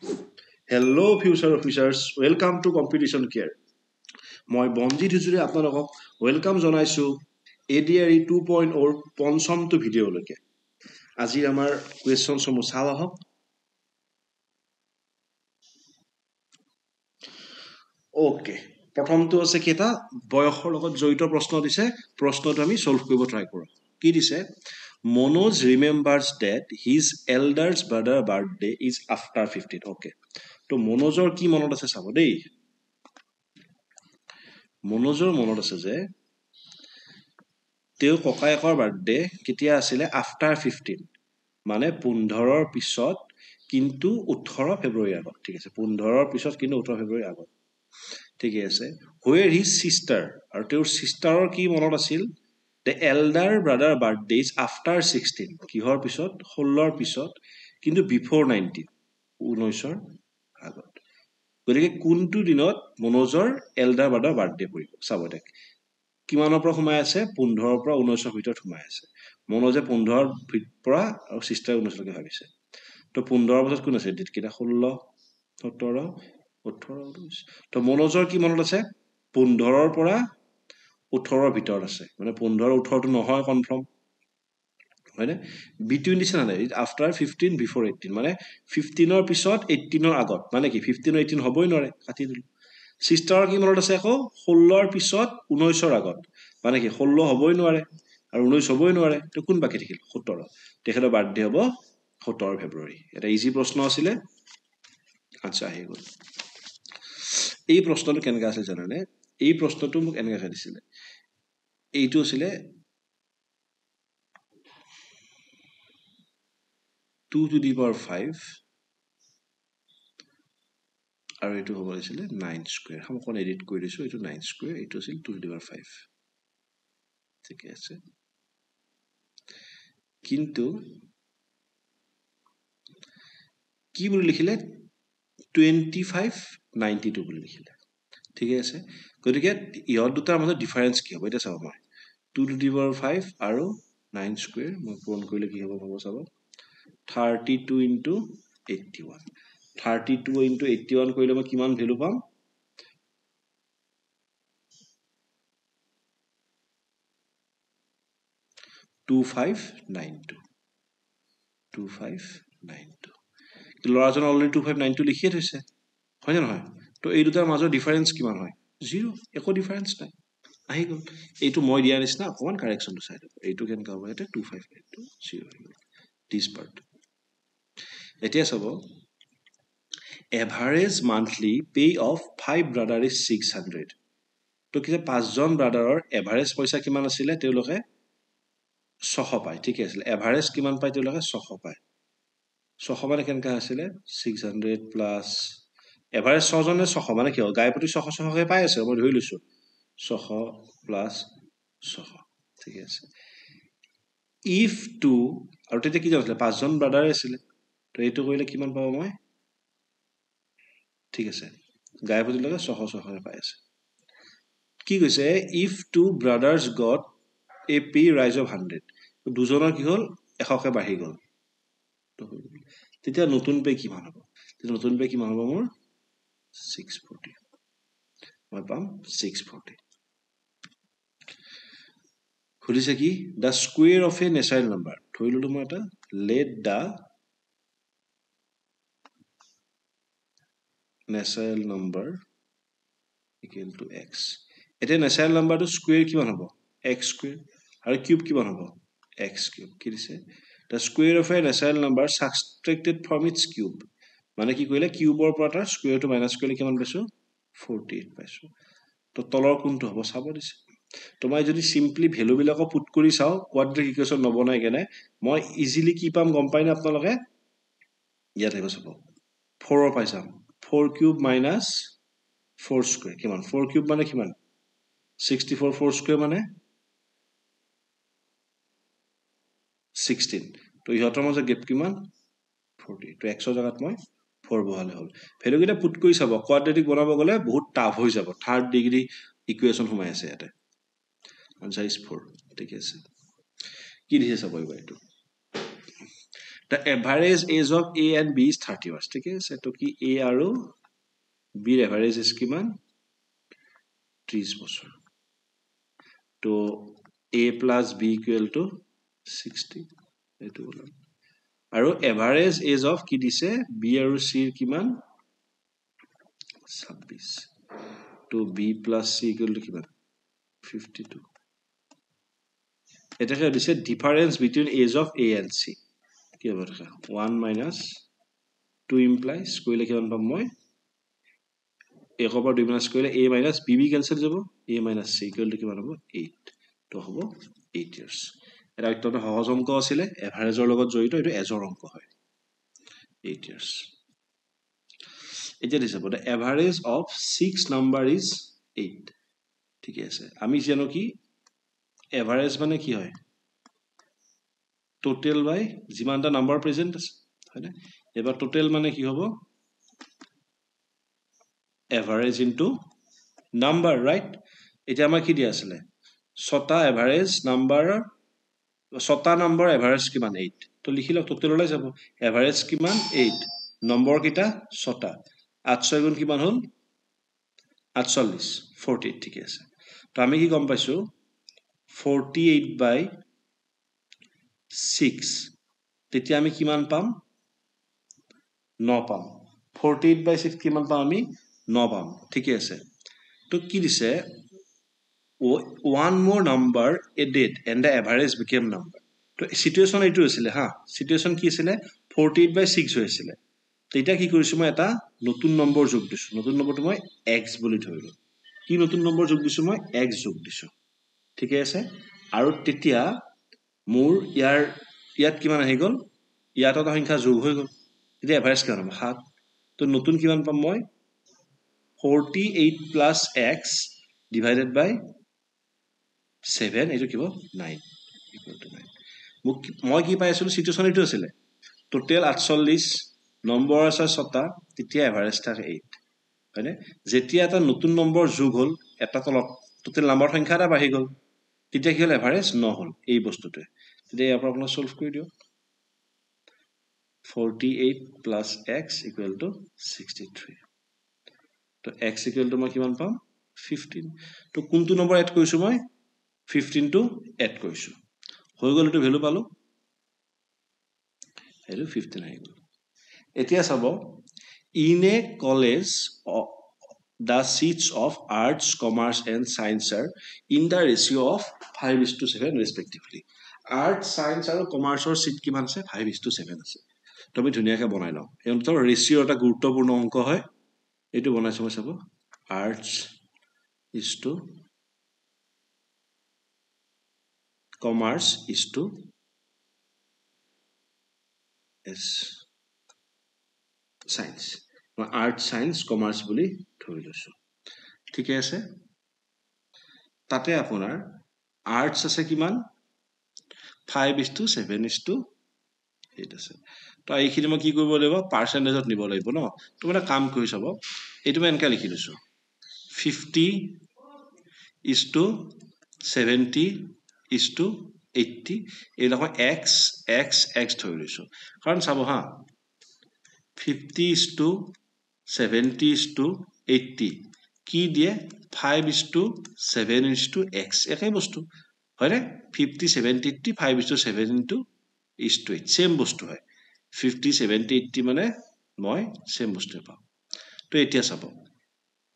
Hello future officers, welcome to Competition Care. মই বঞ্জিত হুজুৰে আপোনালোকক welcome জনাইছো ADRE 2.0 পঞ্চমটো ভিডিঅ'লৈকে। আজি আমাৰ কুৱেশ্যন সমূহ চাওঁ আহক। ওকে, প্ৰথমটো আছে কেটা বয়সৰ লগত জড়িত প্ৰশ্ন দিছে, প্ৰশ্নটো আমি সলভ কৰিব ট্ৰাই কৰোঁ। কি দিছে? Manoj remembers that his elder brother's birthday is after 15. Okay, তো মনোজৰ কি মনত আছে চাব দেই। মনোজৰ মনত আছে যে তেওঁ ককায়েকৰ বাৰ্থডে কেতিয়া আছিলে? আফটাৰ 15, মানে 15ৰ পিছত কিন্তু 18 ফেব্ৰুৱাৰীৰ আগত। ঠিক আছে, 15ৰ পিছত কিন্তু 18 ফেব্ৰুৱাৰীৰ আগত। ঠিকে আছে। Where his sister, আৰু তেওঁৰ সিষ্টাৰৰ কি মনত আছিল? The elder brother birthday is after 16, কিহৰ পিছত? 16ৰ পিছত কিন্তু before 19, 19ৰ আগত। গতিকে কোনটো দিনত মনোজৰ এল্ডাৰ ব্ৰাদাৰ বাৰ্থডে পৰিব? চাব দেখ, কিমানৰ পৰা সোমাই আছে? 15ৰ পৰা 19ৰ ভিতৰত সোমাই আছে। মনোজে 15ৰ পৰা আৰু সিষ্টাৰে 19লৈকে ভাবিছে। তো 15ৰ পিছত কোন আছে? ডেট কেইটা 16, 17, 18, 19। তো মনোজৰ কি মনত আছে? 15ৰ পৰা 18ৰ ভিতৰত আছে, মানে 15 18টো নহয় কনফাৰ্ম, হয়নে? বিটুইন দিছে না, আফটাৰ 15 বিফোৰ 18, মানে 15ৰ পিছত 18ৰ আগত, মানে কি 15 18 হ'বই নোৱাৰে, কাটি দিলো। সিষ্টাৰৰ কি মনত আছে আকৌ? 16ৰ পিছত 19ৰ আগত, মানে কি 16 হ'বই নোৱাৰে আৰু 19 হ'বই নোৱাৰে, তো কোন বাকী থাকিল? 17। তেখেতৰ বাৰ্থডে হ'ব 17 ফেব্ৰুৱাৰী। এটা ইজি প্ৰশ্ন আছিলে, আচ্ছা আহি গ'ল। এই প্ৰশ্নটো কেনেকৈ আছিল জানানে? এই প্ৰশ্নটো মোক এনেকৈ দিছিলে, এইটো আছিলে 2 to the power 5 আৰু এইটো হ'ব লাগিছিলে 9 স্কোয়াৰ। আমি অকণ এডিট কৰি দিছো, এইটো 9 স্কোয়াৰ, এইটো আছিল 2 to the power 5। ঠিকে আছে, কিন্তু কি বুলি লিখিলে? 2592 বুলি লিখিলে। ঠিক আছে, গতিকে ইহঁত দুটাৰ মাজত ডিফাৰেন্স কি হ'ব এতিয়া চাব। মই 2 to the power 5 আৰু 9 স্কোয়াৰ মই পূৰণ কৰিলে কি হ'ব ভাব চাব। 32 into 81, 32 into 81 কৰিলে মই কিমান ভ্যালু পাম? 2592, 2592। ল'ৰাজন অলৰেডি 2592 লিখিয়ে থৈছে, হয়নে নহয়? তো এই দুটাৰ মাজৰ ডিফাৰেন্স কিমান হয়? 0, একো ডিফাৰেন্স নাই, আহি গ'ল। এইটো মই দিয়া নিচিনা অকণমান কাৰেকশ্যনটো চাই দিওঁ। এইটো কেনেকুৱা হ'ব? ইয়াতে 2592 0 হৈ গ'ল, দিছ পাৰ্ট। এতিয়া চাব, average monthly pay off 5 brother is 600। তো কি 5জন ব্ৰাদাৰৰ এভাৰেজ পইচা কিমান আছিলে? তেওঁলোকে 600 পায়। ঠিকে আছিলে, এভাৰেজ কিমান পায় তেওঁলোকে? 600 পায়। 600 মানে কেনেকৈ আছিলে? 600 প্লাছ এভাৰেজ 6জনে 600, মানে কি হ'ল? গাই প্ৰতি 600 600কে পাই আছে, মই ধৰি লৈছো 600 প্লাছ 600। ঠিকে আছে, ইফ টু, আৰু তেতিয়া কি আছিলে? 5জন ব্ৰাদাৰে আছিলে, তো এইটো কৰিলে কিমান পাব মই? ঠিক আছে, গাই প্ৰতিলৈকে 600 600কে পাই আছে। কি কৈছে? If two brothers got a pay rise of 100, দুজনৰ কি হ'ল? 100কে বাঢ়ি গ'ল। তেতিয়া নতুন পে কিমান হ'ব? নতুন পে কিমান হ'ব মোৰ? 640, মই পাম 640। সুধিছে কি? The square of a natural number, ধৰি ললো মই এটা, let the natural number equal to x. এতিয়া নেচাৰেল নাম্বাৰটো স্কুৱেৰ কিমান হ'ব? এক্স স্কুৱেৰ, আৰু কিউব কিমান হ'ব? X cube. কি দিছে? The square of a natural number subtracted from its cube, মানে কি কৰিলে? কিউবৰ পৰা তাৰ স্কুৱেৰটো মাইনাছ কৰিলে কিমান পাইছো? 48 পাইছো। তো তলৰ কোনটো হ'ব চাব দিছে। তো মই যদি চিম্পলি ভেলুবিলাকক পুট কৰি চাওঁ, কোৱাড্ৰেটিক ইকুৱেশ্যন নবনাই কেনে, মই ইজিলি কি পাম গম পাই নে আপোনালোকে? ইয়াত আহিব চাব, 4 পাই যাম। 4 কিউব মাইনাছ 4 স্কুৱেৰ কিমান? 4 কিউব মানে কিমান? 64, 4 স্কুৱেৰ মানে 16। তো ইহঁতৰ মাজত গেপ কিমান? 40। তো এক্সৰ জেগাত মই 4 বহালে হ'ল। ভেলুকেইটা পুট কৰি চাব, কোৱাড্ৰেটিক বনাব গ'লে বহুত টাফ হৈ যাব। 3rd ডিগ্ৰী ইকুৱেশ্যন সোমাই আছে ইয়াতে। Answer is 4। ঠিক আছে, কি দিছে চাব এইবাৰ। এইটো The average age of A and B is 30 years. ঠিক আছে তো কি A আৰু B ৰ average is কিমান 30 বছৰ তো A plus B equal to 60 এইটো বলম আৰু average age of কি দিছে B আৰু C ৰ কিমান 26 তো B plus C equal to কিমান 52 এটা দিছে difference between age of A and C কি হ'ব দেখা 1 minus 2 implies কৰিলে কিমান পাম মই A over 2 minus কৰিলে A minus B cancel যাব A minus C equal to কিমান হ'ব 8 তো হ'ব 8 years এটা অত্যন্ত সহজ অংক আছিল এভাৰেজৰ লগত জড়িত এটো এজৰ অংক হয় 8 years এটা দিছে the average of 6 number is 8 ঠিক আছে আমি জানো কি এভাৰেজ মানে কি হয় total by যিমানটা নাম্বাৰ প্ৰেজেন্ট আছে হয়নে এবাৰ total মানে কি হ'ব average into number right এটা আমাৰ কি দিয়া আছিল ছটা average number ছটা নাম্বাৰ এভাৰেজ কিমান 8 তো লিখিলো টোটাল ওলাই যাব এভাৰেজ কিমান 8 নম্বৰ কিটা ছটা 8 6 গুণ কিমান হল 48 48 ঠিক আছে তো আমি কি গম পাইছো 48 by 6 তেতিয়া আমি কিমান পাম 9 পাম 48 by 6 কিমান পাম আমি 9 পাম ঠিক আছে তো কি দিছে one more number added and the average became number তো সিচুৱেচন এইটো আছিল হা সিচুৱেচন কি আছিল 48 by 6 হৈছিল তো এটা কি কৰিছো মই এটা নতুন নম্বৰ যোগ দিছো নতুন নম্বৰটো মই x বুলি ধৰিলো কি নতুন নম্বৰ যোগ দিছো মই x যোগ দিছো ঠিক আছে আৰু তেতিয়া মোৰ ইয়াত কিমান আহি গল ইয়াত এটা সংখ্যা যোগ হৈ গল এতিয়া এভাৰেজ কিমান হ'ব 7 তো নতুন কিমান পাম মই 48 plus x divided by 7 এইটো কিবা 9 equal to 9 মই কি পাই আছিলো সিচুৱেচন এইটো আছিল টোটাল 48 নম্বৰ আছে ছটা তেতিয়া এভাৰেজ থাকে 8 হয়নে যেতিয়া এটা নতুন নম্বৰ যোগ হল এটা তলত টোটাল নম্বৰ সংখ্যা এটা বাঢ়ি গল তেতিয়া কি হল এভাৰেজ নহল এই বস্তুতে তেতিয়া ইয়াৰ পৰা আপোনাক সলভ কৰি দিও 48 plus x equal to 63 তো x equal to মই কিমান পাম 15 তো কোনটো নম্বৰ এড কৰিছো মই 15 to এড কৰিছো হৈ গল এটো ভ্যালু পালো এটো 15 আহি গল এতিয়া চাব in a college the seats of arts commerce and science are in the ratio of 5:7 respectively arts science আৰু commerce ৰ seat কিমান আছে 5:7 আছে তো আমি ধুনিয়াকৈ বনাই লও এন্তৰ ৰেশিও এটা গুৰুত্বপূৰ্ণ অংক হয় এটো বনাইছো মই চাব arts is to commerce is to as science মই art science commerce বুলি ধৰি লৈছো ঠিক আছে তাতে আপোনাৰ arts আছে কিমান 5:7:8 আছে তো এইখিনি মই কি কৰিব লাগিব পাৰ্সেন্টেজত নিব লাগিব ন তো মানে কাম কৰি চাব এটো মই এনেকা লিখি লৈছো 50:70:80 এইবিলাক x x x ধৰি লৈছো কাৰণ চাব হা 50:70:80 কি দিয়ে 5:7:x একেই বস্তু হয়নে 50:70:80 5:7:8 সেম বস্তু হয় 50:70:80 মানে মই সেম বস্তু পাম তো এতিয়া চাব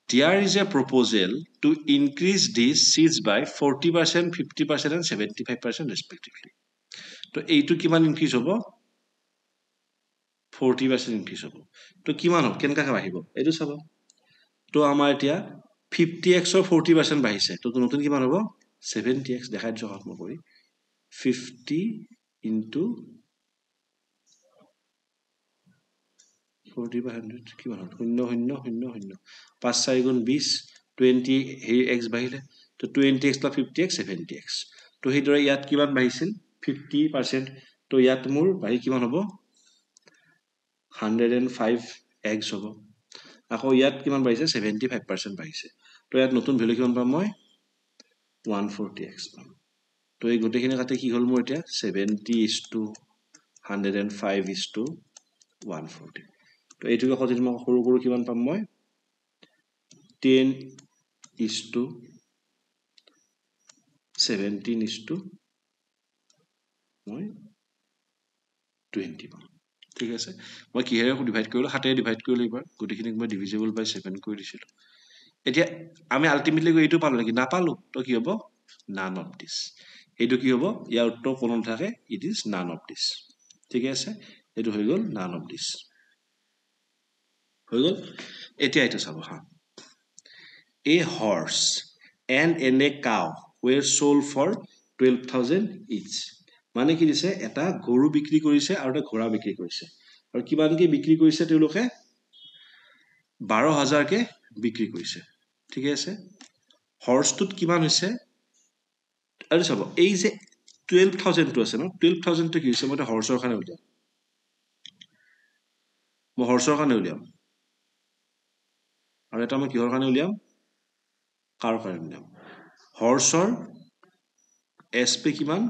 there is a proposal to increase these seats by 40% 50% and 75% respectively তো এইটো কিমান ইনক্রিজ হ'ব 40% ইনক্রিজ হ'ব তো কিমান হ'ব কেনকা বাঢ়িব এইটো চাব তো আমাৰ এতিয়া 50x ৰ 40% বাঢ়িছে তো নতুন কিমান হ'ব 70x দেখাই দিছো হাত কৰি 50 into 40/100 কিমান হ'ল 0.000 5 4 গুণ 20 20 x বাঢ়িলে তো 20x plus 50x 70x তো হেইদৰে ইয়াত কিমান বাঢ়িছিল 50% তো ইয়াত মোৰ বাঢ়ি কিমান হ'ব 105x হ'ব আকৌ ইয়াত কিমান বাঢ়িছে 75% বাঢ়িছে তো ইয়াত নতুন ভ্যালু কিমান পাম মই 140x পাম তো এই গোটেইখিনি কাটে কি হ'ল মোৰ এতিয়া 70:100 105:140 তো এইটোকে যদি মই সৰু সৰু কিমান পাম মই 10:17 মই 20 পাম ঠিক আছে মই কিহেৰে ডিভাইড কৰিলো 7 ডিভাইড কৰিলো এবাৰ গোটেইখিনিক মই ডিভিজিবল বাই 7 কৰি দিছিলো এতিয়া আমি আলটিমেটলি এইটো পালো নেকি নাপালো তো কি হ'ব none of this এইটো কি হ'ব ইয়াৰ উত্তৰ কোনো থাকে it is none of this ঠিক আছে এইটো হৈ গ'ল none of this হৈ গ'ল এতিয়া এটা চাব হা a horse and a cow were sold for 12,000 each মানে কি দিছে এটা গৰু বিক্ৰী কৰিছে আৰু এটা ঘোঁৰা বিক্ৰী কৰিছে আৰু কিমানকে বিক্ৰী কৰিছে তেওঁলোকে 12,000 কে বিক্ৰী কৰিছে ঠিক আছে হৰ্সটোত কিমান হৈছে আৰু চাব এই যে 12,000 টো আছে ন 12,000 টো কি হৈছে মই হৰ্সৰ কাৰণে উলিয়াম মই হৰ্সৰ কাৰণে উলিয়াম আৰু এটা মই কিহৰ কাৰণে উলিয়াম কাৰ কাৰণে উলিয়াম হৰ্সৰ এসপি কিমান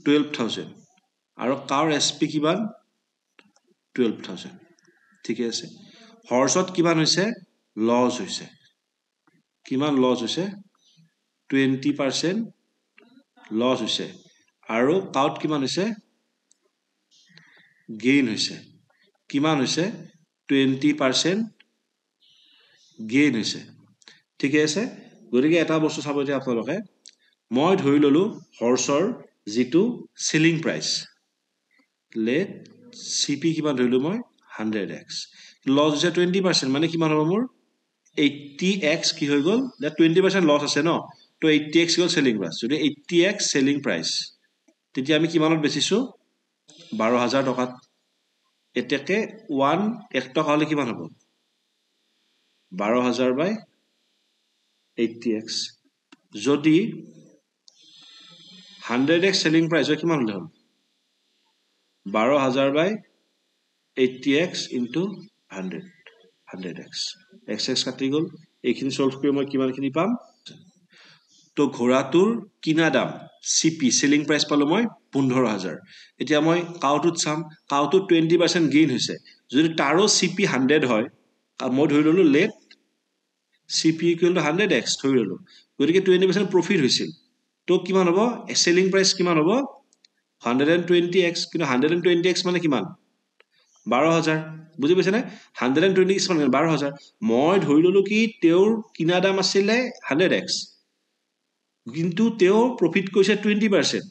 12,000 আৰু কাৰ এসপি কিমান 12,000 ঠিক আছে হৰ্সত কিমান হৈছে লস হৈছে কিমান লস হৈছে 20% লস হৈছে আৰু কাউট কিমান হৈছে গেইন হৈছে কিমান হৈছে 20% গেইন হৈছে ঠিক আছে গতিকে এটা বস্তু চাব যে আপোনালোকে মই ধৰি ললো হৰ্সৰ যেটো সেলিং প্ৰাইস লেট সিপি কিমান ধৰিলো মই 100x লস হৈছে 20% মানে কিমান হ'ব মোৰ 80x কি হৈ গল that 20% লস আছে ন তো 80x গল সেলিং প্ৰাইস যদি 80x সেলিং প্ৰাইস তেতিয়া আমি কিমানত বেচিছো 12,000 টকাত এতেকে 1 টকা হলে কিমান হ'ব 12,000 বাই 80x যদি 100x সেলিং প্ৰাইস হয় কিমান হলে হ'ল 12,000 বাই 80x into 100x xx কাটি গল এইখিনি সলভ কৰি মই কিমানখিনি পাম তো ঘোঁৰাটোৰ কিনা দাম সিপি সেলিং প্ৰাইস পালো মই 15,000 এতিয়া মই কাউটোত চাম কাউটোত 20% গেইন হৈছে যদি তাৰো সিপি 100 হয় মই ধৰি ললো লেট সিপি ইকুৱেল টু 100x ধৰি ললো গতিকে 20% প্ৰফিট হৈছিল তো কিমান হ'ব সেলিং প্ৰাইস কিমান হ'ব 120x কিন্তু 120x মানে কিমান 12,000 বুজি পাইছেনে 120x মানে 12,000 মই ধৰি ললো কি তেওঁৰ কিনা দাম আছিল 100x কিন্তু তেওঁ প্ৰফিট কৰিছে 20%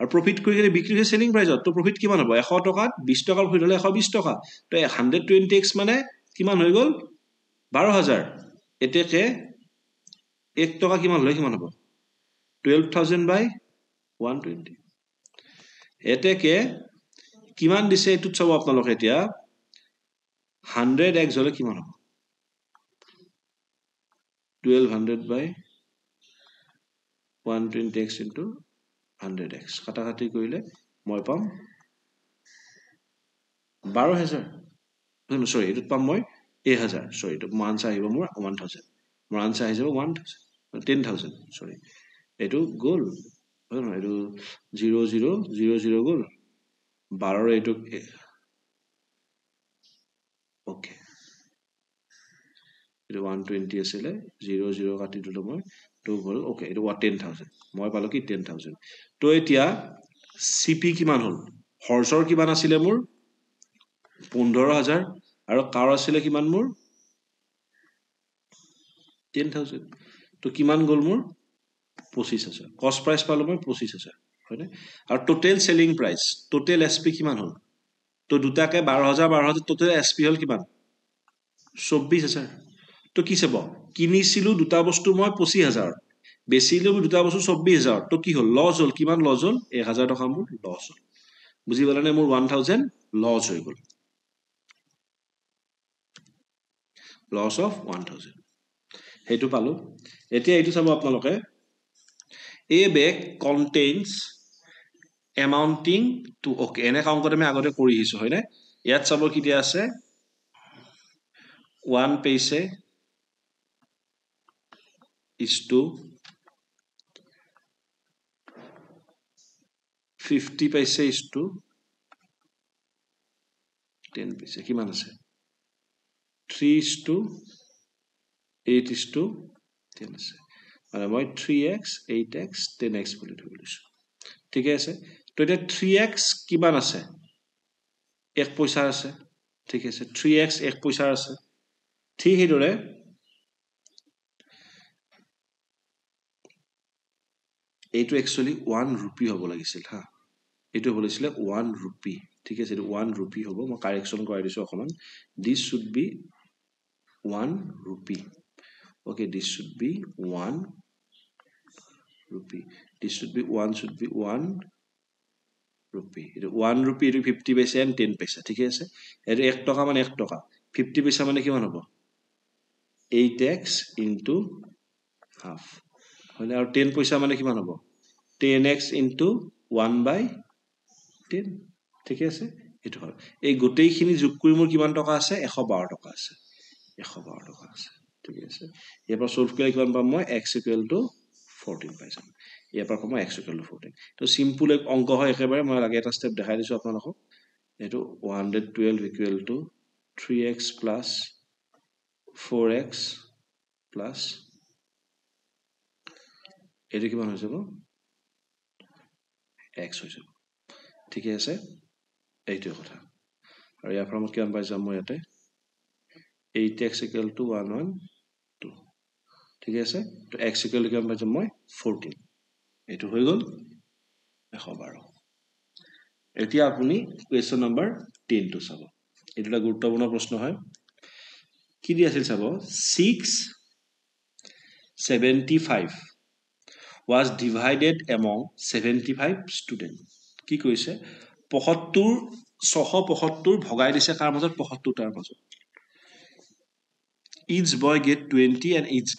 আৰু প্ৰফিট কৰি বিক্ৰী হৈছে সেলিং প্ৰাইসত তো প্ৰফিট কিমান হ'ব 100 টকাত 20 টকাৰ প্ৰফিট হলে 120 টকা তো 120x মানে কিমান হৈ গল 12,000 এতেকে 1 টকা কিমান হলে কিমান হ'ব 12,000 বাই 120 এতেকে কিমান দিছে এটুত চাব আপোনালোকে এতিয়া 100x হলে কিমান হ'ব 1200 বাই 120x into 100x কাটাকাটি কৰিলে মই পাম 12,000 সৰি এটুত পাম মই 1,000 সৰি এটু মোৰ আনসাৰ আহিব মোৰ 1,000 মোৰ আনসাৰ আহি যাব 10,000 সৰি এটু গল এটু 0000 গল 12 এটু ওকে এটু 120 আছিলে 00 কাটি দিলো মই তো গল ওকে এটু 10,000 মই পালো কি 10,000 তো এতিয়া সিপি কিমান হল হৰ্সৰ কিমান আছিলে মোৰ 15,000 আৰু কাৰ আছিলে কিমান মোৰ 10,000 তো কিমান গল মোৰ 25,000 কস্ট প্ৰাইস পালো মই 25,000 হয়নে আৰু total selling price total SP কিমান হল তো দুটাকে 12,000 টোটাল এসপি হল কিমান 24,000 তো কি চাব কিনিছিলো দুটা বস্তু মই 25,000 বেচিলো দুটা বস্তু 24,000 তো কি হল লস হল কিমান লস হল 1,000 টকা মোৰ লস হল বুজি পালানে মোৰ 1,000 লস হৈ গল লস অফ 1,000 হেতু পালো এতিয়া এইটো চাব আপোনালোকে a bag contains amounting to okay এনে কাউণ্টত আমি আগতে কৰি আহিছো হয়নে ইয়াত চাব কি দিয়া আছে 1 paise is to 50 paise is to 10 পইচা কিমান আছে 3:8:10 আছে মানে মই 3x 8x 10x বুলি ধৰি লৈছো ঠিক আছে তো এটা 3x কিমান আছে 1 পইচা আছে ঠিক আছে 3x 1 পইচা আছে ঠিক হেদৰে এইটো একচুয়ালি 1 রুপি হ'ব লাগিছিল হা এইটো বলিছিল 1 রুপি ঠিক আছে এইটো 1 রুপি হ'ব মই কারেকশন কৰাই দিছো অকমান this should be 1 rupee okay this should be 1 rupee this should be 1 rupee it 1 rupee it 50 paisa and 10 paisa ঠিক আছে এর 1 টাকা মানে 1 টাকা 50 paisa মানে কিমান হ'ব 8x into half হলে আর 10 পয়সা মানে কিমান হ'ব 10x into 1/10 ঠিক আছে এটো হয় এই গোটেইখিনি যোগ কৰি মোৰ কিমান টাকা আছে 112 টাকা আছে 112 টাকা আছে ঠিক আছে এবাৰ সলভ কৰি কিমান পাম মই x = 14 পাই যাম এবাৰ পাম x = 14 তো সিম্পল এক অংক হয় একেবাৰে মই লাগে এটা স্টেপ দেখাই দিছো আপোনালোকক এটো 112 = 3x plus 4x plus এটো কিমান হৈ যাব x হৈ যাব ঠিক আছে এইটো কথা আৰু ইয়াৰ পৰা মই কিমান পাই যাম মই ইয়াতে 8x = 112 ঠিক আছে তো x = কিমান পাই যাম মই 14 এইটো হৈ গল 112 এতিয়া আপুনি কোৱেশ্চন নম্বৰ 10 টো চাব এটা গুৰুত্বপূৰ্ণ প্ৰশ্ন হয় কি দি আছিল চাব 675 was divided among 75 students কি কৈছে 675 ভগাই দিছে কাৰ মাজত 75 টাৰ মাজত each boy get 20 and each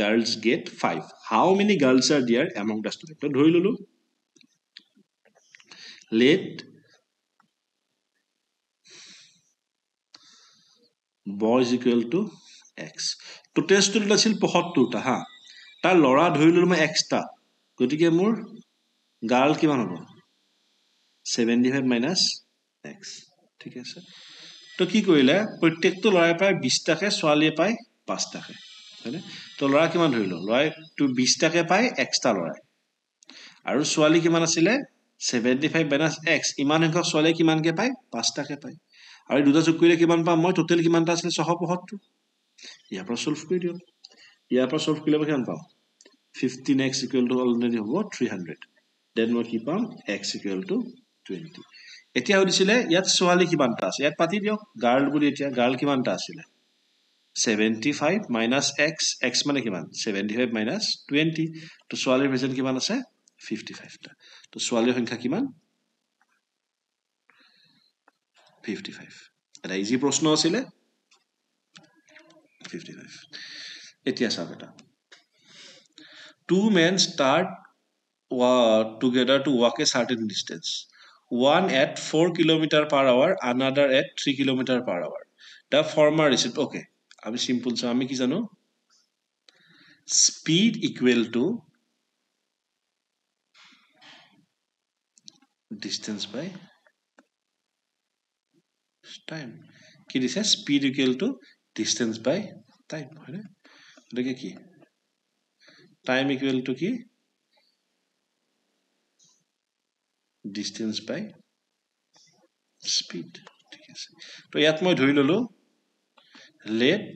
girls get 5 how many girls are there among the students তো ধৰি ললো let boys equal to x তো টেস্ট টো আছিল 75 টা হা তাৰ লৰা ধৰি ললো মই x টা গতিকে মোৰ গাৰ্ল কিমান হ'ব 75 minus x ঠিক আছে তো কি কৰিলে প্ৰত্যেকটো লৰাই পায় 20 টাকে ছোৱালীয়ে পায় 5 টাকে হয়নে তো লৰা কিমান ধৰিলো লৰাই তো 20 টাকে পায় x টা লৰাই আৰু ছোৱালী কিমান আছিল 75 minus x ইমান সংখ্যক ছোৱালীয়ে কিমানকে পায় 5 টাকে পায় আৰু দুটা যোগ কৰিলে কিমান পাম মই টোটাল কিমানটা আছিল 675 ইয়াৰ পৰা সলভ কৰি দিও ইয়াৰ পৰা সলভ কৰিলে কিমান পাম 15x = অলৰেডি হ'ব 300 দেন মই কি পাম x = 20 এতিয়া হদিছিলে ইয়াত ছোৱালী কিমানটা আছে ইয়াত পাতি দিও গাৰ্ল বুলি এতিয়া গাৰ্ল কিমানটা আছিল 75 minus x x মানে কিমান 75 minus 20 তো ছোৱালীৰ প্ৰেজেন্ট কিমান আছে 55 টা তো ছোৱালীৰ সংখ্যা কিমান 55 এটা ইজি প্ৰশ্ন আছিল 55 এতিয়া চাব এটা two men start together to walk a certain distance one at 4 km/h another at 3 km/h the former is okay আমি সিম্পল সো আমি কি জানো speed equal to distance by time কি দিছে speed equal to distance by time হয় না দেখে কি time equal to কি distance by speed ঠিক আছে তো ইয়াত মই ধৰি ললো let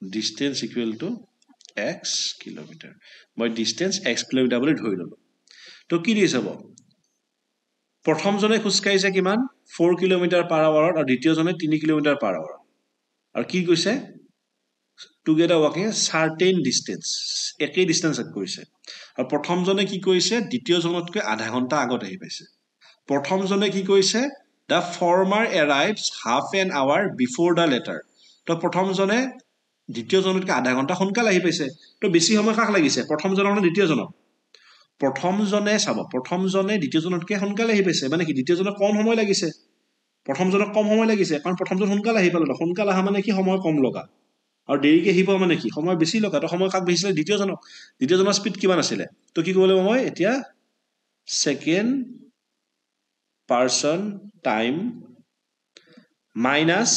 distance equal to x kilometer মই distance x kilometer বুলি ধৰি ললো তো কি দিছে হ'ব প্ৰথম জনে খুসকাইছে কিমান 4 km/h আৰু দ্বিতীয় জনে 3 km/h আৰু কি কৈছে together walking a certain distance একই ডিসটেন্স কৰিছে আৰু প্ৰথম জনে কি কৈছে দ্বিতীয় জনতকৈ আধা ঘন্টা আগত আহি পাইছে প্ৰথম জনে কি কৈছে the former arrives half an hour before the latter তো প্ৰথম জনে দ্বিতীয় জনতকৈ আধা ঘন্টা সোনকালে আহি পাইছে তো বেছি সময় কাক লাগিছে প্ৰথম জনক নে দ্বিতীয় জনক প্ৰথম জনে চাব প্ৰথম জনে দ্বিতীয় জনতকৈ সোনকালে আহি পাইছে মানে কি দ্বিতীয় জনক কম সময় লাগিছে প্ৰথম জনক কম সময় লাগিছে কাৰণ প্ৰথম জন সোনকালে আহি পালে সোনকালে আহা মানে কি সময় কম লগা আৰু দেৰিকে আহিব মানে কি সময় বেছি লগা তো সময় কাক বেছিলে দ্বিতীয় জনৰ স্পিড কিমান আছিল তো কি কৰিব মই এতিয়া second person time minus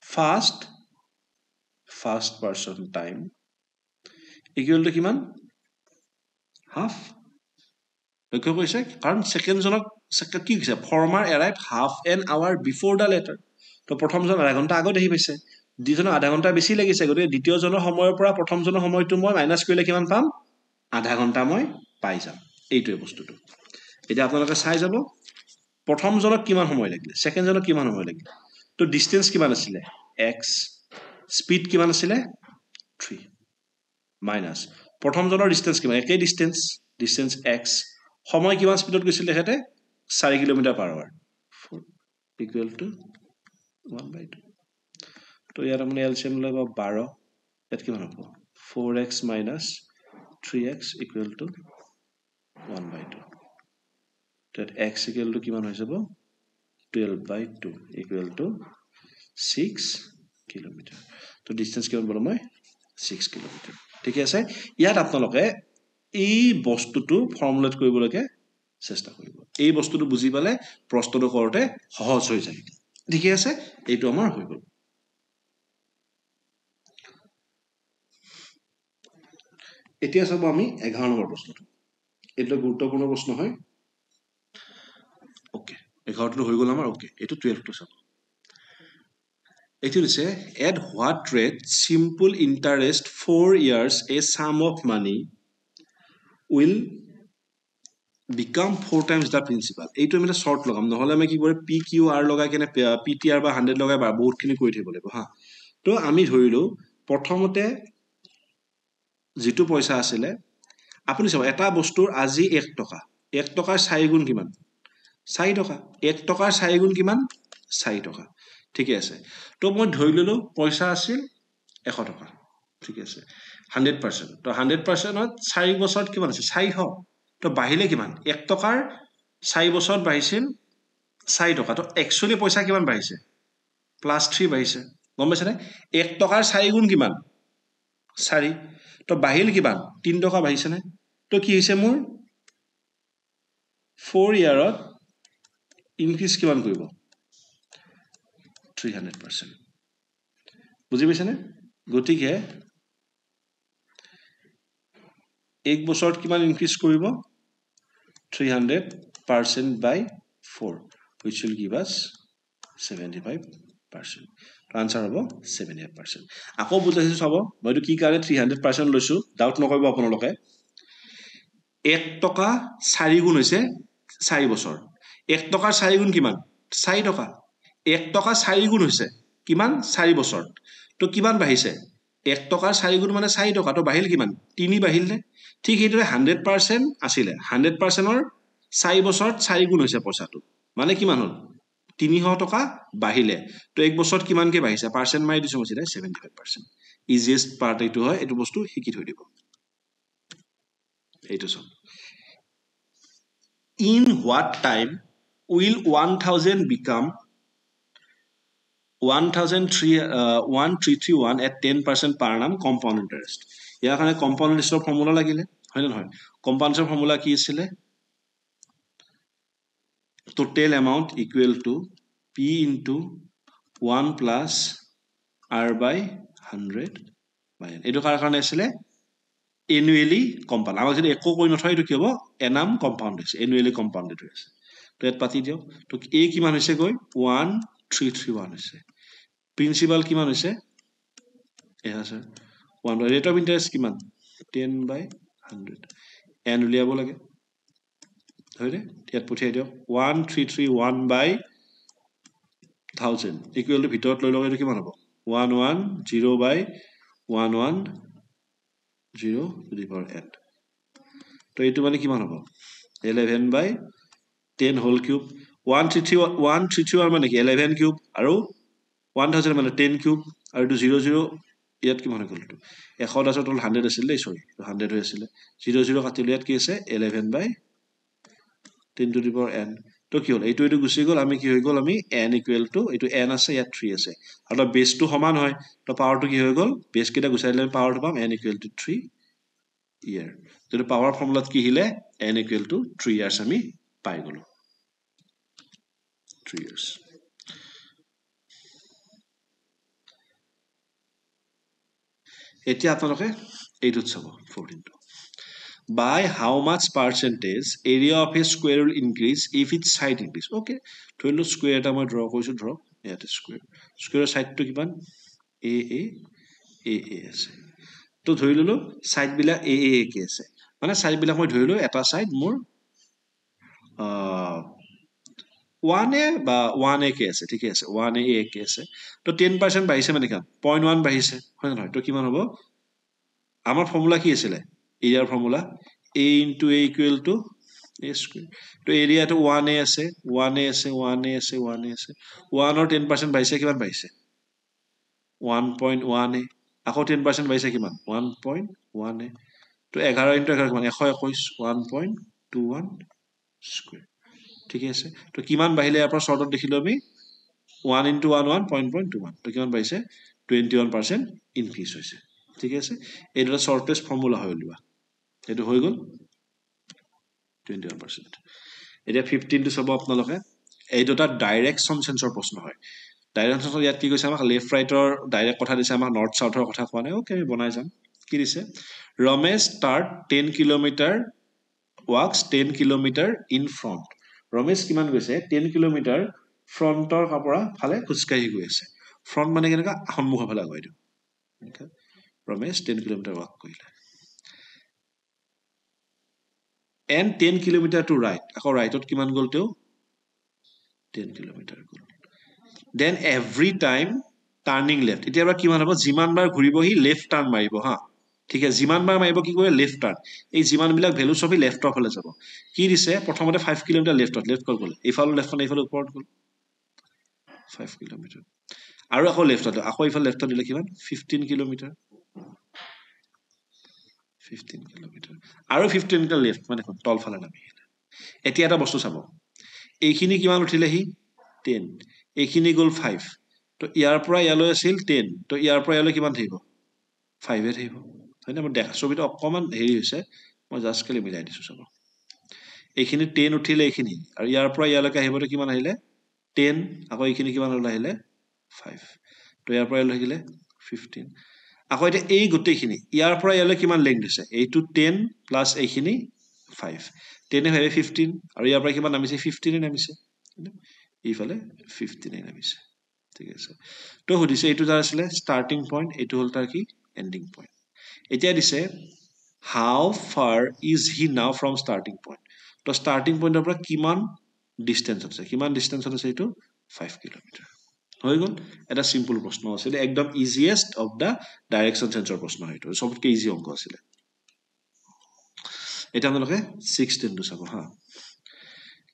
first person time equal to কিমান half লক্ষ্য কৰিছে কাৰণ সেকেন্ড জনক কি কৈছে former arrive half an hour before the latter তো প্ৰথমজন আধা ঘণ্টা আগত আহি পাইছে দ্বিতীয়জনৰ আধা ঘণ্টা বেছি লাগিছে গতিকে দ্বিতীয়জনৰ সময়ৰ পৰা প্ৰথমজনৰ সময়টো মই মাইনাছ কৰিলে কিমান পাম আধা ঘণ্টা মই পাই যাম এইটোৱে বস্তুটো এতিয়া আপোনালোকে চাই যাব প্ৰথমজনক কিমান সময় লাগিলে সেকেন্ডজনক কিমান সময় লাগিলে তো ডিসটেন্স কিমান আছিলে x স্পিড কিমান আছিলে 3 মাইনাছ প্ৰথমজনৰ ডিসটেন্স কিমান একে ডিসটেন্স x সময় কিমান স্পিডত গৈছিল দেখাতে 4 kilometre per hour 4 equal to 1/2 তো ইয়াত আপুনি এলচিএম লব 12 ইয়াত কিমান হ'ব 4x - 3x equal to 1/2 that x equal to কিমান হৈ যাব 12/2 equal to 6 কিলোমিটাৰ তো ডিসটেন্স কিমান বলো মই 6 কিলোমিটাৰ ঠিক আছে ইয়াত আপোনালোকে এই বস্তুটো ফৰ্মুলেট কৰিবলৈকে চেষ্টা কৰিব এই বস্তুটো বুজি পালে প্ৰশ্নটো কৰোতে সহজ হৈ যায় ঠিক আছে এইটো আমাৰ হৈ গল এতিয়া চাব আমি 11 নম্বৰ প্ৰশ্নটো এটা গুৰুত্বপূৰ্ণ প্ৰশ্ন হয় ওকে 11টো হৈ গল আমাৰ ওকে এটো 12টো চাব এটো দিছে at what rate simple interest 4 years a sum of money will become 4 times the principal এইটো আমি শর্ট লগাম নহলে আমি কি কৰে pqr লগাই কেনে ptr বা 100 লগাই বা বহুতখিনি কৰি থাকিব লাগিব হা তো আমি ধৰিলো প্ৰথমতে যেটো পইচা আছিলে আপুনি চাব এটা বস্তুৰ আজি 1 টকা 1 টকাৰ 4 গুণ কিমান 4 টকা 1 টকাৰ 4 গুণ কিমান 4 টকা ঠিক আছে তো মই ধৰি ললো পইচা আছিল 100 টকা ঠিক আছে 100% তো 100%ত 4 বছৰত কিমান আছে 400 তো বাহিলে কিমান 1 টকাৰ 4 বছৰত বাহিছিল 4 টকা তো একচুয়ালি পইচা কিমান বাহিছে +3 বাহিছে গম পাইছে নে 1 টকাৰ 4 গুণ কিমান 4 তো বাহিল কিমান 3 টকা বাহিছে নে তো কি হৈছে মোৰ 4 ইয়াৰত ইনক্ৰিজ কিমান কৰিব 300% বুজি পাইছে নে গতিকে এক বছৰত কিমান ইনক্ৰিজ কৰিব 300% by 4 which will give us 75% answer হ'ব 75% আকৌ বুজাইছো চাব মইটো কি কাৰণে 300% লৈছো ডাউট নকৰিব আপোনালোকে 1 টকা 4 গুণ হৈছে 4 বছৰ 1 টকাৰ 4 গুণ কিমান 4 টকা 1 টকা 4 গুণ হৈছে কিমান 4 বছৰ তো কিমান বাহিছে 1 টকাৰ 4 গুণ মানে 4 টকা তো বাহিল কিমান 3 বাহিল নে ঠিক এইটোৰে 100% আছিল 100%ৰ 4 বছৰত 4 গুণ হৈছে পইচাটো মানে কিমান হল 300 টকা বাহিলে তো এক বছৰত কিমানকে বাহিছে পাৰ্সেন্ট মাৰি দিছো মছিলা 75% ইজিয়েষ্ট পার্ট এইটো হয় এইটো বস্তু শিকি থৈ দিব এইটো সব in what time will 1000 become 1331 at 10% per annum compound interest ইয়াৰ কাৰণে compound interest ফৰ্মুলা লাগিলে হয় না নহয় compound interest ফৰ্মুলা কি আছিল total amount equal to p into 1 plus r by 100 by n এইটো কাৰণে আছিল annually compound আমাক যদি একো কৈ নথয় এইটো কি হ'ব enam compound আছে annually compounded হৈছে তো এত পাতি দিও তো a কিমান হৈছে গৈ 1331 হৈছে প্ৰিন্সিপাল কিমান হৈছে এয়া স্যাৰ 1 rate of interest কিমান 10 by 100 n উলিয়াব লাগে হয়নে ইয়াত পঠিয়াই দিও 1331 by 1000 ইকুৱেল টু ভিতৰত লৈ লও এইটো কিমান হ'ব 110 by 110 to the power n তো এইটো মানে কিমান হ'ব 11 by 10 whole cube 131 মানে কি 11 cube আৰু 1000 মানে 10 cube আৰু 00 ইয়াত কিমান হ'ল 100 আছে টোটাল 100 আছিল দেই সৰি 100 হৈ আছিল 00 কাটিলে ইয়াত কি আছে 11 by 10 to the power n তো কি হ'ল এইটো গুছি গ'ল আমি কি হৈ গ'ল আমি n ইকুৱেল টু এইটো n আছে ইয়াত 3 আছে আৰু বেসটো সমান হয় তো পাৱাৰটো কি হৈ গ'ল বেস কেটা গুছাইলে পাৱাৰটো পাম n ইকুৱেল টু 3 ইয়াৰ তো পাৱাৰ ফৰ্মুলাত কি হিলে n ইকুৱেল টু 3 ইয়াৰ্স আমি পাই গলো 3 years. এতিয়া আপোনালোকে এইটোত চাব 14টো by how much percentage area of a square will increase if its side increase. Okay, ধৰি লওক স্কুৱেৰ এটা মই ড্ৰ কৰিছো ধৰক ইয়াতে স্কুৱেৰৰ সাইডটো কিমান a a a a আছে তো ধৰি ললো সাইড বিলাক a a কে আছে মানে সাইড বিলাক মই ধৰি ললো এটা সাইড মোৰ 1a বা 1a কে আছে ঠিক আছে 1a a কে আছে তো 10% বাঢ়িছে মানে কিমান 0.1 বাঢ়িছে হয় নহয় তো কিমান হ'ব আমাৰ ফৰ্মুলা কি আছিল এৰিয়াৰ formula a into a equal to a square তো এৰিয়াটো 1a আছে 1a আছে 1a আছে 1a আছে 1 or 10% বাঢ়িছে কিমান বাঢ়িছে 1.1a আকৌ 10% বাঢ়িছে কিমান 1.1a তো 11 into 11 কিমান 121 1.21 স্কয়াৰ ঠিক আছে তো কিমান বাঢ়িলে ইয়াৰ পৰা শৰ্টত দেখিলো আমি 1 into 1 1.21 তো কিমান বাঢ়িছে 21% ইনক্ৰিজ হৈছে ঠিক আছে এইটো শৰ্টেষ্ট ফৰ্মুলা হৈ উলিওৱা এইটো হৈ গল 21% এতিয়া 15 টো চাব আপোনালোকে এইটো এটা ডাইৰেকশন সেন্সৰ প্ৰশ্ন হয় ডাইৰেকশন সেন্সৰ ইয়াত কি কৈছে আমাক লেফট ৰাইটৰ ডাইৰেক্ট কথা দিছে আমাক নৰ্থ সাউথৰ কথা কোৱা নাই ওকে আমি বনাই যাম কি দিছে Ramesh start 10 kilometre walks 10 kilometre in front Ramesh কিমান গৈছে 10 কিলোমিটাৰ ফ্ৰন্টৰ কাপৰা ফালে খুজকাঢ়ি গৈ আছে ফ্ৰন্ট মানে কেনেকা সন্মুখৰ ফালে গৈ দিও ৰমেশ 10 কিলোমিটাৰ walk কৰিলে and 10 kilometer to right আকৌ ৰাইটত কিমান গল তেও 10 kilometer গল then every time turning left এতিয়া আমরা কিমান হ'ব যিমান বাৰ ঘুৰিব হি লেফট টাৰ্ন মাৰিব হা ঠিক আছে যিমান বাৰ মাৰিব কি কৰে লেফট টাৰ্ন এই যিমান বিলাক ভ্যালু সবই লেফটৰ ফালে যাব কি দিছে প্ৰথমতে 5 কিলোমিটাৰ লেফট গল ইফালে লেফট ইফালে ওপৰত গল 5 কিলোমিটাৰ আৰু আকৌ লেফটত আকৌ ইফালে লেফটত দিলে কিমান 15 কিলোমিটাৰ 15 কিলোমিটাৰ আৰু 15 মিটাৰ লেফট মানে তল ফালে নামি এতিয়া এটা বস্তু চাব এইখিনি কিমান উঠিলে হি 10 এইখিনি গল 5 তো ইয়াৰ পৰা ইয়ালৈ আছিল 10 তো ইয়াৰ পৰা ইয়ালৈ কিমান থাকিব 5 এ থাকিব হয়নে মই দেখা ছবিটো অকমান হেৰি হৈছে মই জাস্ট খালি মিলাই দিছো চাব এইখিনি 10 উঠিলে এইখিনি আৰু ইয়াৰ পৰা ইয়ালৈকে আহিবটো কিমান আহিলে 10 আকৌ এইখিনি কিমান আহিলে 5 তো ইয়াৰ পৰা ইয়ালৈ আহিলে 15 আকৌ এটা এই গোটেইখিনি ইয়াৰ পৰা ইয়ালৈ কিমান লেংথ দিছে এইটো 10 প্লাস এইখিনি 5 10 এ 15 আৰু ইয়াৰ পৰা কিমান নামিছে 15 এ নামিছে ইফালে 15 এ নামিছে ঠিক আছে তো হদিছে এইটো যাৰ আছিল স্টাৰ্টিং পইণ্ট এইটো হল তাৰ কি এন্ডিং পইণ্ট এতিয়া দিছে হাউ ফাৰ ইজ হি নাও ফ্ৰম স্টাৰ্টিং পইণ্ট তো স্টাৰ্টিং পইণ্টৰ পৰা কিমান ডিসটেন্সত আছে এইটো 5 কিলোমিটাৰ হৈ গল এটা সিম্পল প্ৰশ্ন আছিল একদম ইজিয়েষ্ট অফ দা ডাইৰেকশন সেন্সৰ প্ৰশ্ন হয়তো সবতকে ইজি অংক আছিল এটা আপোনালোকে 16 টো চাব হা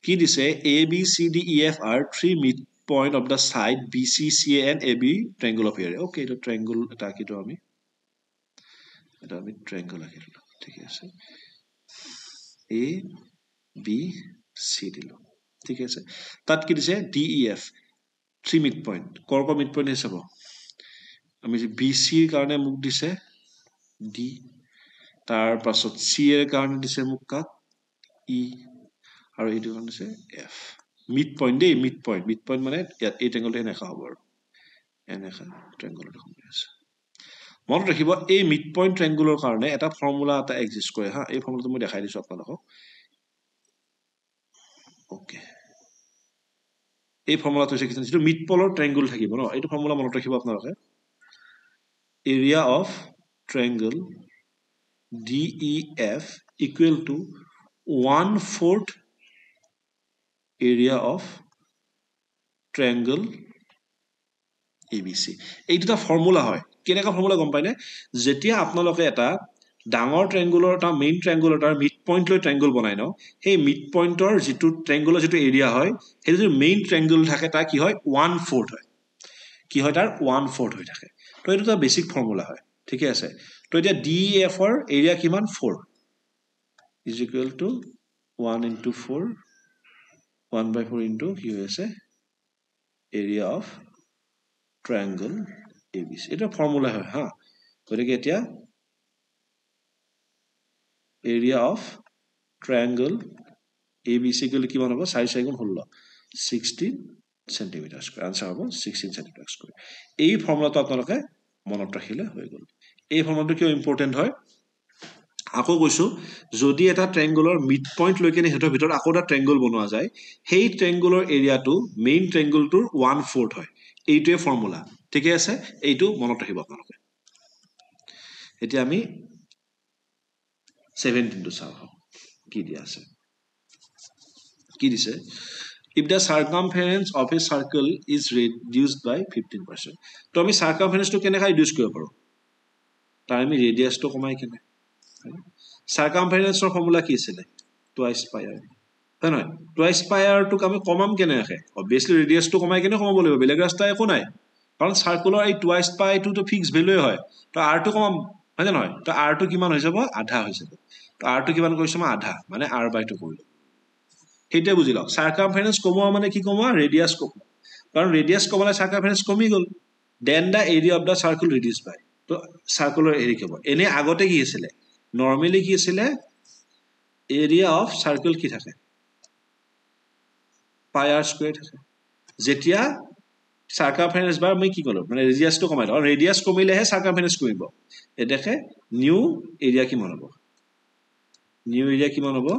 কি দিছে a b c d e f are three midpoint of the side b c c a and a b triangle of area okay এটা triangle এটা আঁকিটো আমি triangle আঁকিলো ঠিক আছে a b c দিলো ঠিক আছে তাত কি দিছে d e f three midpoint কৰ midpoint হিচাপ আমি যে BC এর কারণে মুখ দিছে D তার পাছত C এর কারণে দিছে মুখ কাক E আর এইটো কারণে দিছে F midpoint দেই midpoint মানে এই ট্রায়াঙ্গলটো এনেকা হ'ব আৰু এনেকা ট্ৰায়াঙ্গলটো হ'ব আছে মনত ৰাখিব এই midpoint ট্ৰায়াঙ্গলৰ কাৰণে এটা ফৰ্মুলা এটা এক্সিষ্ট কৰে হা এই ফৰ্মুলাটো মই দেখাই দিছো আপোনালোকক ওকে এই ফৰ্মুলাটো হৈছে কি যেটো মিডপলৰ ট্ৰায়াঙ্গল থাকিব ন এইটো ফৰ্মুলা মনত ৰাখিব আপোনালোকে area of triangle DEF equal to 1/4 area of triangle ABC এইটো এটা ফৰ্মুলা হয় কেনেকা ফৰ্মুলা গম পাইনে যেতিয়া আপোনালোকে এটা ডাঙৰ ট্ৰায়াঙ্গলৰ এটা মেইন ট্ৰায়াঙ্গলৰ তাৰ মিড পইণ্ট লৈ ট্ৰায়াঙ্গল বনাই ন সেই মিড পইণ্টৰ যেটো ট্ৰায়াঙ্গলৰ যেটো এৰিয়া হয় সেই যে মেইন ট্ৰায়াঙ্গল থাকে তা কি হয় 1/4 হয় কি হয় তাৰ 1/4 হৈ থাকে তো এটা বেসিক ফৰ্মুলা হয় ঠিক আছে তো এতিয়া DEF এর এরিয়া কিমান 4 is equal to 1 into 4 1/4 into কি হয়েছে area of triangle ABC এটা ফর্মুলা হয় হ্যাঁ গতিকে এতিয়া area of triangle ABC গলে কিমান হ'ব 4 4 গুণ 16 সেন্টিমিটাৰ স্কয়াৰ আনসাৰ হ'ব 16 সেন্টিমিটাৰ স্কয়াৰ এই ফৰ্মুলাটো আপোনালোকে মনত ৰাখিলে হৈ গ'ল এই ফৰ্মুলাটো কিয় ইম্পৰ্টেন্ট হয় আকৌ কৈছো যদি এটা ট্ৰায়াঙ্গলৰ মিড পইণ্ট লৈকে হেতৰ ভিতৰত আকৌ এটা ট্ৰায়াঙ্গল বনোৱা যায় সেই ট্ৰায়াঙ্গলৰ এৰিয়াটো মেইন ট্ৰায়াঙ্গলটোৰ 1/4 হয় এইটোৱে ফৰ্মুলা ঠিকে আছে এইটো মনত ৰাখিব আপোনালোকে এতিয়া আমি 17 টো চাওঁ কি দিয়া আছে কি দিছে if the circumference of a circle is reduced by 15% তো আমি circumference টো কেনেকৈ ৰিডিউস কৰিব পাৰো তাৰ আমি ৰেডিয়াস টো কমাই কেনে circumference ৰ ফৰ্মুলা কি আছিল twice pi r হয় নহয় twice pi r টো আমি কমাম কেনে ৰাখে obviously ৰেডিয়াস টো কমাই কেনে কমাব লাগিব বেলেগ ৰাস্তা একো নাই কাৰণ সাৰ্কুলাৰ এই twice pi টো তো ফিক্স ভ্যালুৱে হয় তো r টো কমাম হয় নহয় তো r টো কিমান হৈ যাব আধা হৈ যাব তো r টো কিমান কৰিছো মই আধা মানে r/2 কৰিলো সেইটা বুজি লওক সাৰ্কামফাৰেন্স কমোৱা মানে কি কমোৱা ৰেডিয়াস কমোৱা কাৰণ ৰেডিয়াস কমালে সাৰ্কামফাৰেন্স কমি গল then the area of the circle reduce by তো সাৰ্কুলাৰ এৰিয়া কম এনে আগতে কি আছিল নৰমালি কি আছিল এৰিয়া অফ সাৰ্কেল কি থাকে পাই r স্কয়াৰ থাকে যেতিয়া সাৰ্কামফাৰেন্স বাৰ মই কি কলো মানে ৰেডিয়াস টো কমাই আৰু ৰেডিয়াস কমিলেহে সাৰ্কামফাৰেন্স কমিব এ দেখে নিউ এৰিয়া কিমান হ'ব নিউ এৰিয়া কিমান হ'ব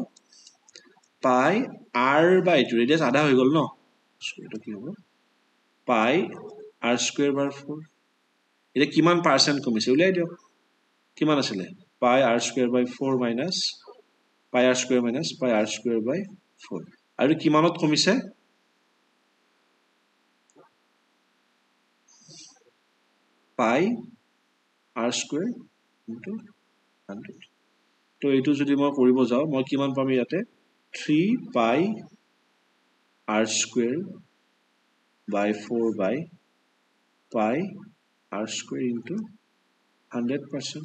পাই r/2 ৰেডিয়াস আধা হৈ গল ন এটা কি হ'ব পাই r স্কয়ার বাৰ 4 এটা কিমান পার্সেন্ট কমিছে উলাই দিও কিমান আছিল pi r square by 4 minus pi r square minus pi r square by 4 আৰু কিমানত কমিছে পাই r স্কয়াৰ ইনটু 100 তো এইটো যদি মই কৰিব যাও মই কিমান পাম ইয়াতে 3 পাই r square by 4 by pi r square into 100%.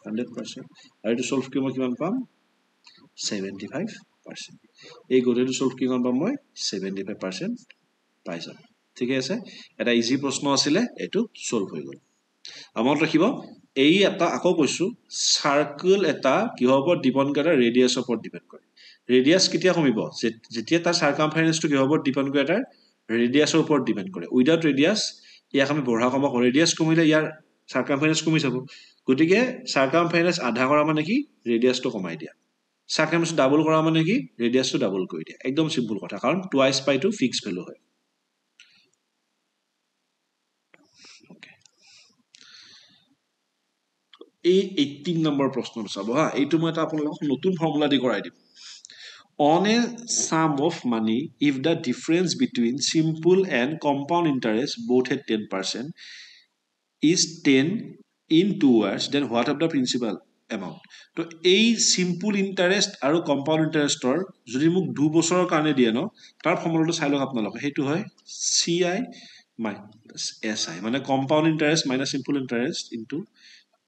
আৰু এইটো সলভ কৰি মই কিমান পাম 75%. এই গোটেইটো সলভ কৰি কিমান পাম মই 75% পাই যাম ঠিক আছে এটা ইজি প্ৰশ্ন আছিল এটো সলভ হৈ গল আমত ৰাখিব এই এটা আকৌ কৈছো সাৰ্কেল এটা কিহৰ ওপৰত ডিপেন্ড কৰে ৰেডিয়াসৰ ওপৰত ডিপেন্ড কৰে ৰেডিয়াস কেতিয়া কমিব যেতিয়া তাৰ সাৰ্কামফাৰেন্সটো কিহৰ ওপৰত ডিপেন্ড কৰে তাৰ ৰেডিয়াসৰ ওপৰত ডিপেন্ড কৰে উইদাউট ৰেডিয়াস ইয়াক আমি বঢ়া কমা কৰে ৰেডিয়াস কমিলে ইয়াৰ সাৰ্কামফাৰেন্স কমি যাব গতিকে সাৰ্কামফাৰেন্স আধা কৰা মানে কি ৰেডিয়াসটো কমাই দিয়া সাৰ্কামফাৰেন্স ডাবল কৰা মানে কি ৰেডিয়াসটো ডাবল কৰি দিয়া একদম সিম্পল কথা কাৰণ টুৱাইস পাই টু ফিক্স ভ্যালু হয় এই 18 নম্বৰ প্ৰশ্নটো চাব হা এইটো মই এটা আপোনালোকক নতুন ফৰ্মুলা দি কৰাই দিম on a sum of money if the difference between simple and compound interest both at 10% is 10 in 2 years then what of the principal amount তো এই simple interest আৰু compound interestৰ যদি মোক 2 বছৰৰ কাৰণে দিয়ে ন তাৰ ফৰ্মুলাটো চাই লওক আপোনালোকে হেতু হয় CI minus SI মানে compound interest minus simple interest into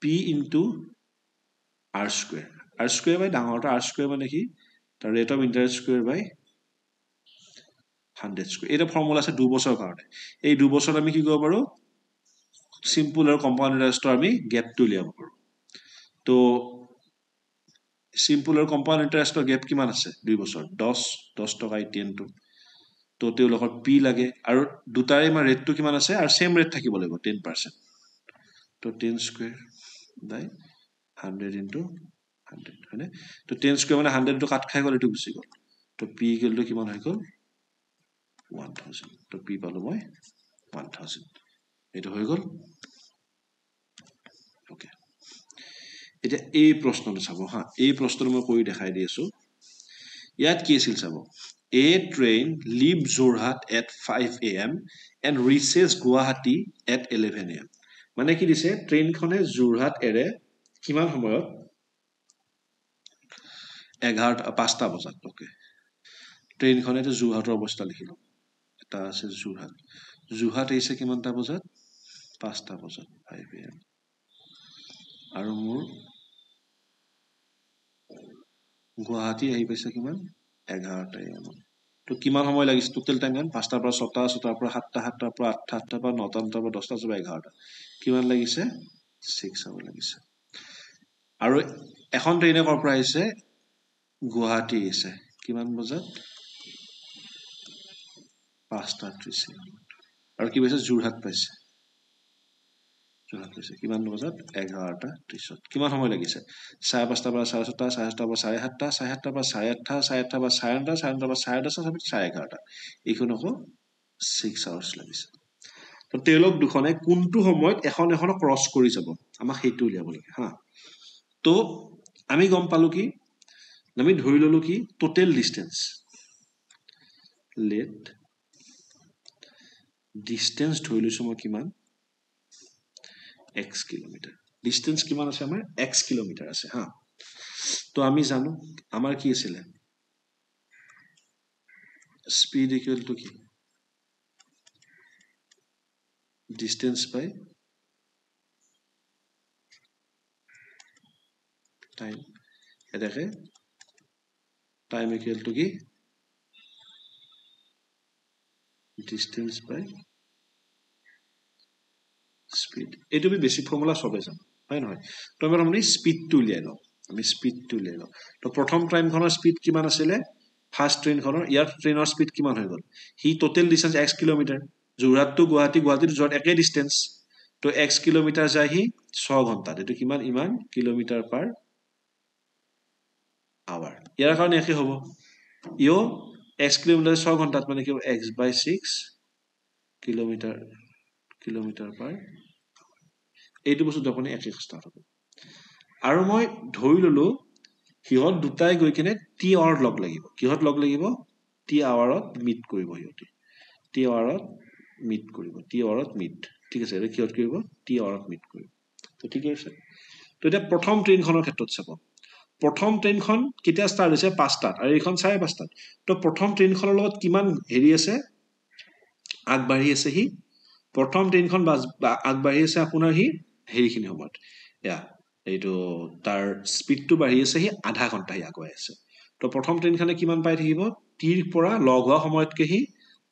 P into R square by ডাঙৰটা R square মানে কি the rate of interest square by 100 square এটা ফর্মুলা আছে 2 বছৰৰ কাৰণে এই 2 বছৰত আমি কি কৰিব পাৰো সিম্পল আৰু কম্পাউন্ড ইন্টাৰেস্টৰ আমি গ্যাপটো উলিয়াব পাৰো তো সিম্পল আৰু কম্পাউন্ড ইন্টাৰেস্টৰ গ্যাপ কিমান আছে 2 বছৰ 10 টকা 10 টো তো তেওঁলোকৰ পি লাগে আৰু দুটাৰে আমাৰ ৰেটটো কিমান আছে আৰু সেম ৰেট থাকিব লাগিব 10% তো 10 স্কয়াৰ বাই 100 into 100 হয়নে তো 10 স্কয়ার মানে 100 টো কাট খাই গল এটো গুছি গল তো p ইকুয়াল টু কিমান হৈ গল 1000 তো p পালো মই 1000 এটো হৈ গল ওকে এটা এই প্ৰশ্নটো চাব হা এই প্ৰশ্নটো মই কৰি দেখাই দি আছো ইয়াত কি আছিল চাব a train leaves Jorhat at 5 am and reaches Guwahati at 11 am মানে কি দিছে ট্ৰেইনখনে যোৰহাট এৰে কিমান সময়ত 5টা বজাত ওকে ট্ৰেইনখনে তো যোৰহাটৰ অৱস্থা লিখিলো এটা আছে যোৰহাট আহিছে কিমানটা বজাত 5টা বজাত 5 am আৰু মোৰ গুৱাহাটী আহি পাইছে কিমান 11টা am তো কিমান সময় লাগিছে টোটাল টাইম 5টাৰ পৰা 6টা 6টাৰ পৰা 7টা 7টাৰ পৰা 8টা 8টাৰ পৰা 9টা 9টাৰ পৰা 10টা 11টা কিমান লাগিছে 6 আৱাৰ লাগিছে আৰু এখন ট্ৰেইনে কৰ পৰা আহিছে গুৱাহাটী আহিছে কিমান বজাত 5টা 30 আৰু কি পাইছে যোৰহাট পাইছে কিমান বজাত 11টা 30 কিমান সময় লাগিছে 5:30 পৰা 7:30 7:30 পৰা 7:30 7:30 পৰা 8:30 8:30 পৰা 9:30 9:30 পৰা 10:30 11:30 এইখন আকৌ 6 আৱাৰ্ছ লাগিছে তো তেওঁলোক দুখনে কোনটো সময়ত এখন ক্ৰছ কৰি যাব আমাক সেইটো উলিয়াব লাগে হা তো আমি গম পালো কি আমি ধৰি ললো কি টোটেল ডিসটেন্স লেট ডিসটেন্স ধৰি লৈছো মই কিমান x কিলোমিটাৰ ডিসটেন্স কিমান আছে আমাৰ x কিলোমিটাৰ আছে হা তো আমি জানো আমাৰ কি আছিল স্পিড ইকুয়াল টু কি ডিসটেন্স বাই টাইম এটাকে টাইম ইকুয়াল টু কি ডিসটেন্স বাই স্পিড এইটো আমি বেসিক ফৰ্মুলা সবে জানো হয় নহয় তো আমি মানে স্পিডটো উলিয়াই লওঁ আমি স্পিডটো উলিয়াই লওঁ তো প্ৰথম ট্ৰেইনখনৰ স্পিড কিমান আছিলে ফাৰ্ষ্ট ট্ৰেইনখনৰ ইয়াৰ ট্ৰেইনৰ স্পিড কিমান হৈ গ'ল হি total distance x kilometre Jorhat to গুৱাহাটীৰ যোৰত একে ডিসটেন্স তো x কিলোমিটাৰ যায় হি 6 ঘণ্টাত এটো কিমান ইমান কিলোমিটাৰ পাৰ আৱাৰ ইয়াৰ কাৰণে একে হ'ব ইও x কিলোমিটাৰ 6 ঘণ্টাত মানে কি x/6 কিলোমিটাৰ পাৰ এইটো বস্তু যখন একে ষ্টাৰ্ট হ'ব আৰু মই ধৰি ললো হিহত দুটাই গৈ কিনে টি আৱাৰ লগ লাগিব কিহত লগ লাগিব টি আৱাৰত মিট কৰিব হিহতে টি আৱাৰত মিট কৰিব টি আৱাৰত মিট ঠিক আছে এটা কিহত কৰিব টি আৱাৰত মিট কৰিব তো ঠিক আছে তো এটা প্ৰথম ট্ৰেইনখনৰ ক্ষেত্ৰত চাব প্ৰথম ট্ৰেইনখন কেতিয়া ষ্টাৰ্ট হৈছে 5টাত আৰু এইখন 5:30 তো প্ৰথম ট্ৰেইনখনৰ লগত কিমান হেৰি আছে আগবাঢ়ি আছে হি প্ৰথম ট্ৰেইনখন আগবাঢ়ি আছে আপোনাৰ হি হেৰিখিনি সময়ত ইয়া এইটো তাৰ স্পিডটো বাঢ়ি আছে হি আধা ঘণ্টা হি আগুৱাই আছে তো প্ৰথম ট্ৰেইনখনে কিমান পাই থাকিব টিৰ পৰা লগ হোৱা সময়তকে হি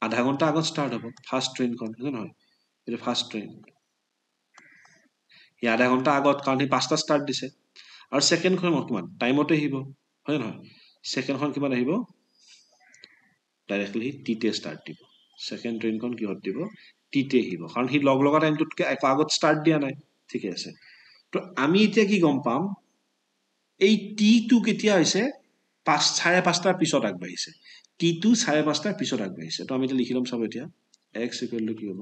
আধা ঘণ্টা আগত ষ্টাৰ্ট হ'ব ফাৰ্ষ্ট ট্ৰেইনখন নহয় এইটো ফাৰ্ষ্ট ট্ৰেইন ই আধা ঘণ্টা আগত কাৰণ হি 5টা ষ্টাৰ্ট দিছে আৰু সেকেন্ডখন কিমান টাইমতে আহিব হয় নহয় সেকেন্ডখন কিমান আহিব ডাইৰেক্টলি টিতে ষ্টাৰ্ট দিব সেকেন্ড ট্ৰেইনখন কিহত দিব টিতে আহিব কাৰণ হি লগ লগা টাইমটোতকে আগত ষ্টাৰ্ট দিয়া নাই ঠিক আছে তো আমি এতিয়া কি গম পাম এই টি টো কেতিয়া হৈছে 5:30 পিছত আগবাঢ়িছে টি টো 5:30 পিছত আগবাঢ়িছে তো আমি এটা লিখি লম সব এতিয়া x ইকুৱেল টু কি হ'ব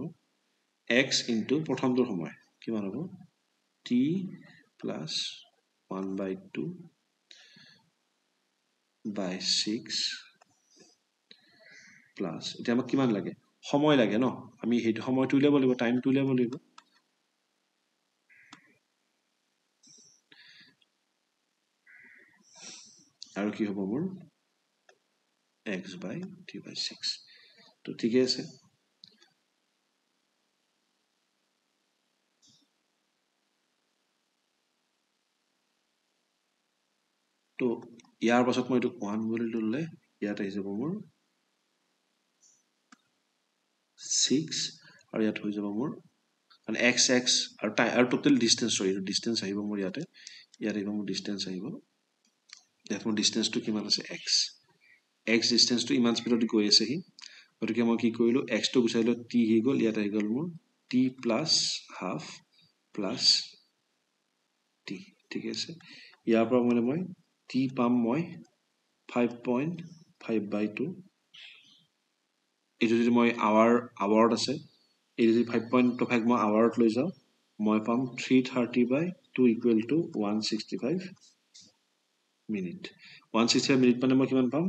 x ইনটু প্ৰথমটোৰ সময় কিমান হ'ব t প্লাস 1/2 by 6 প্লাস এটা আমাক কিমান লাগে সময় লাগে ন আমি হেতু সময়টো উলিয়াব লাগিব টাইমটো উলিয়াব লাগিব আৰু কি হ'ব মোৰ x/t/6 তো ঠিক আছে তো ইয়াৰ পাছত মই এইটো 1 বুলি ললে ইয়াত আহি যাব মোৰ 6 আৰু ইয়াত হৈ যাব মোৰ মানে x আৰু টোটেল ডিসটেন্স সৰি ডিসটেন্স আহিব মোৰ ইয়াতে ইয়াত আহিব মোৰ ডিসটেন্স আহিব ইয়াত মোৰ ডিসটেন্সটো কিমান আছে x ডিসটেন্সটো ইমান স্পিডত গৈ আছে হি গতিকে মই কি কৰিলো x টো গুচাইলো t হি গল ইয়াত আহি গল মোৰ t plus half plus t ঠিক আছে ইয়াৰ পৰা মানে মই t পাম মই 5.5/2 এইটো যদি মই আৱাৰত আছে এই যদি 5.5 মই আৱাৰত লৈ যাও মই পাম 330/2 ইকুৱেল টু 165 মিনিট 165 মিনিট মানে মই কিমান পাম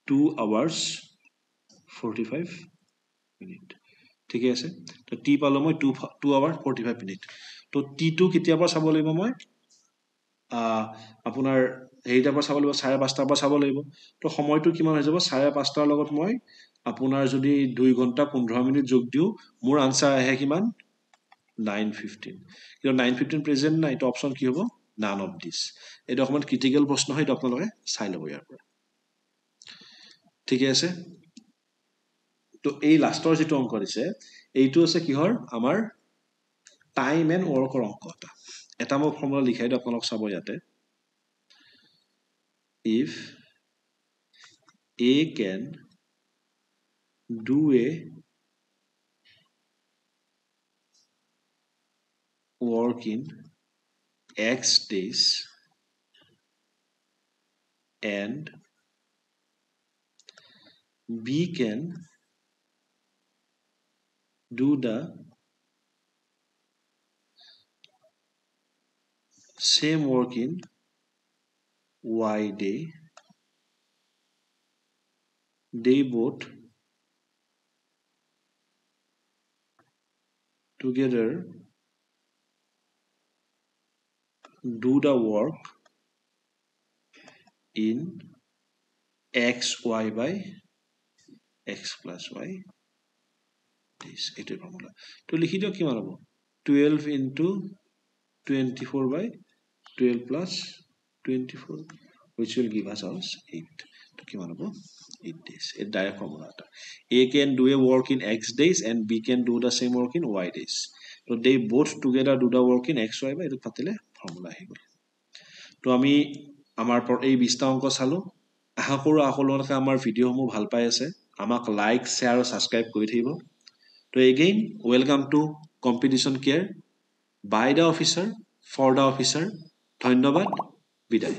2 hours 45 মিনিট ঠিক আছে তো টি পালো মই 2 hours 45 মিনিট তো টি টো কেতিয়াৰ পৰা চাব লাগিব মই আপোনাৰ হেৰিটাৰ পৰা চাব লাগিব 5:30 পৰা চাব লাগিব তো সময়টো কিমান হৈ যাব 5:30 লগত মই আপোনাৰ যদি 2 ঘণ্টা 15 মিনিট যোগ দিও মোৰ আনসাৰ আহে কিমান 9:15 কিন্তু 9:15 প্ৰেজেন্ট নাই তো অপচন কি হ'ব none of this এটা অকমান ক্রিটিক্যাল প্ৰশ্ন হয় এটা আপোনালোকে চাই ল'ব ইয়াৰ পৰা ঠিক আছে তো এই লাষ্টৰ যেটো অংক দিছে এইটো আছে কিহৰ আমাৰ টাইম এন্ড ওয়াৰ্কৰ অংক এটা মই ফৰ্মুলা লিখাই দিও আপোনালোক চাব ইয়াতে if a can do a work in X days and B can do the same work in Y day. They both together do the work in XY by X plus Y days. এইটোৱে formula তো লিখি দিয়ক কিমান হ'ব 12 into 24 by 12 plus 24 which will give us as 8 তো কিমান হ'ব 8 days এই ডাইৰেক্ট ফৰ্মুলা এটা A can do a work in X days and B can do the same work in Y days so they both together do the work in XY by এইটো পাতিলে formula আহি গ'ল তো আমি আমাৰ এই 20টা অংক চালো আশা কৰোঁ আপোনালোকে আমাৰ ভিডিঅ'সমূহ ভাল পাই আছে আমাক লাইক শ্বেয়াৰ আৰু ছাবস্ক্ৰাইব কৰি থাকিব তো again welcome to competition care by the officer for the officer ধন্যবাদ বিদায়